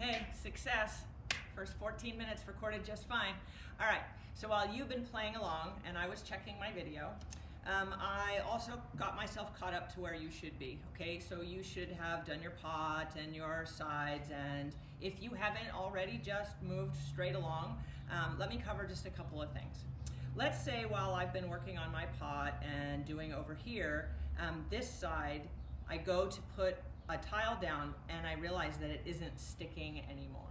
Okay, success. First 14 minutes recorded just fine. All right, so while you've been playing along and I was checking my video, I also got myself caught up to where you should be, okay? So you should have done your pot and your sides, and if you haven't already, just moved straight along. Let me cover just a couple of things. Let's say while I've been working on my pot and doing over here, this side, I go to put a tile down and I realize that it isn't sticking anymore.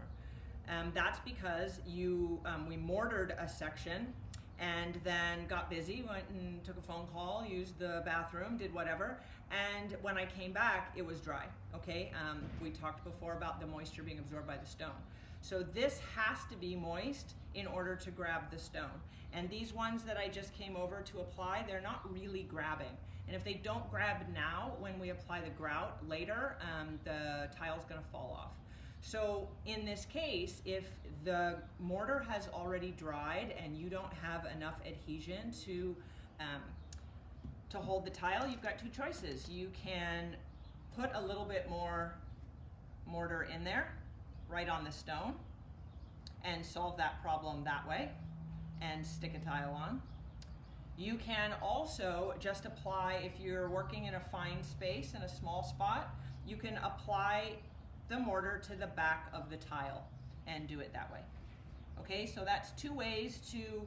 That's because we mortared a section and then got busy, went and took a phone call, used the bathroom, did whatever, and when I came back, it was dry, okay? We talked before about the moisture being absorbed by the stone. So this has to be moist in order to grab the stone. And these ones that I just came over to apply, they're not really grabbing. And if they don't grab now, when we apply the grout later, the tile's gonna fall off. So in this case, if the mortar has already dried and you don't have enough adhesion to hold the tile, you've got two choices. You can put a little bit more mortar in there, right on the stone, and solve that problem that way, and stick a tile on. You can also just apply, if you're working in a fine space in a small spot, you can apply the mortar to the back of the tile and do it that way. Okay, so that's two ways to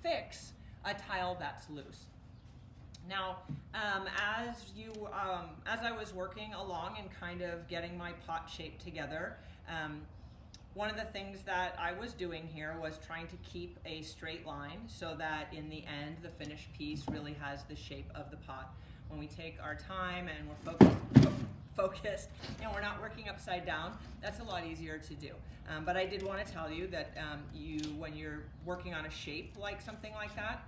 fix a tile that's loose. Now, as I was working along and kind of getting my pot shape together, one of the things that I was doing here was trying to keep a straight line so that in the end, the finished piece really has the shape of the pot. When we take our time and we're focused and we're not working upside down, that's a lot easier to do. But I did want to tell you that when you're working on a shape like something like that,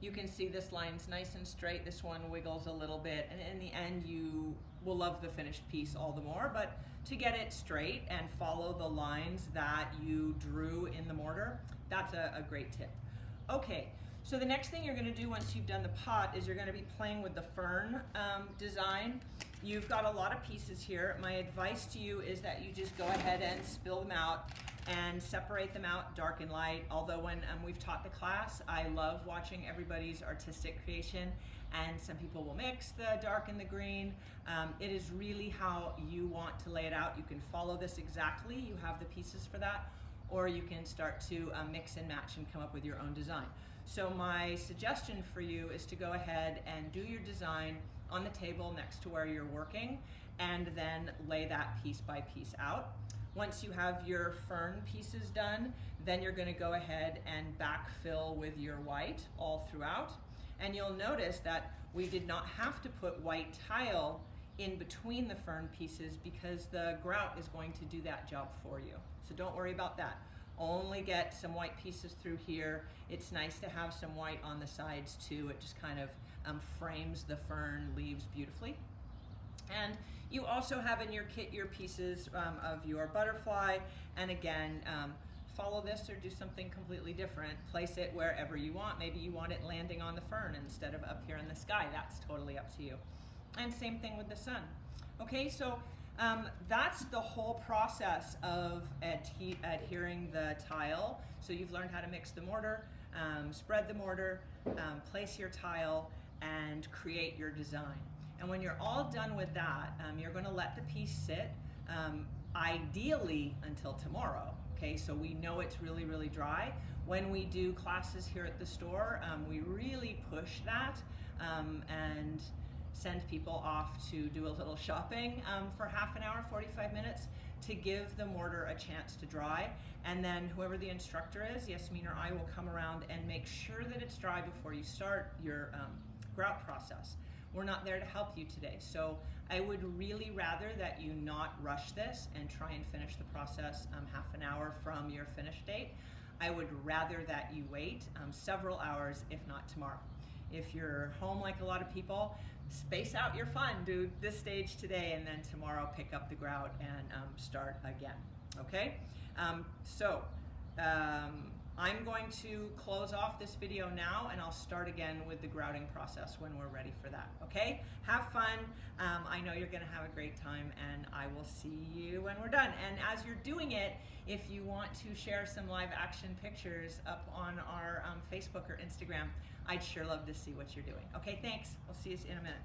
you can see this line's nice and straight, this one wiggles a little bit, and in the end you will love the finished piece all the more. But to get it straight and follow the lines that you drew in the mortar, that's a great tip. Okay, so the next thing you're going to do once you've done the pot is you're going to be playing with the fern design. You've got a lot of pieces here. My advice to you is that you just go ahead and spill them out and separate them out, dark and light. Although when we've taught the class, I love watching everybody's artistic creation, and some people will mix the dark and the green. It is really how you want to lay it out. You can follow this exactly, you have the pieces for that, or you can start to mix and match and come up with your own design. So my suggestion for you is to go ahead and do your design on the table next to where you're working, and then lay that piece by piece out. Once you have your fern pieces done, then you're going to go ahead and backfill with your white all throughout. And you'll notice that we did not have to put white tile in between the fern pieces because the grout is going to do that job for you. So don't worry about that. Only get some white pieces through here. It's nice to have some white on the sides too. It just kind of frames the fern leaves beautifully. And you also have in your kit your pieces of your butterfly, and again, follow this or do something completely different. Place it wherever you want. Maybe you want it landing on the fern instead of up here in the sky. That's totally up to you. And same thing with the sun. Okay, so that's the whole process of adhering the tile. So you've learned how to mix the mortar, spread the mortar, place your tile, and create your design. And when you're all done with that, you're going to let the piece sit, ideally until tomorrow. Okay, so we know it's really, really dry. When we do classes here at the store, we really push that and send people off to do a little shopping for half an hour, 45 minutes, to give the mortar a chance to dry. And then whoever the instructor is, Yasmin or I, will come around and make sure that it's dry before you start your grout process. We're not there to help you today, so I would really rather that you not rush this and try and finish the process half an hour from your finish date. I would rather that you wait several hours, if not tomorrow. If you're home like a lot of people, space out your fun, do this stage today, and then tomorrow pick up the grout and start again, okay? I'm going to close off this video now, and I'll start again with the grouting process when we're ready for that, okay? Have fun. I know you're gonna have a great time, and I will see you when we're done. And as you're doing it, if you want to share some live action pictures up on our Facebook or Instagram, I'd sure love to see what you're doing. Okay, thanks. We'll see you in a minute.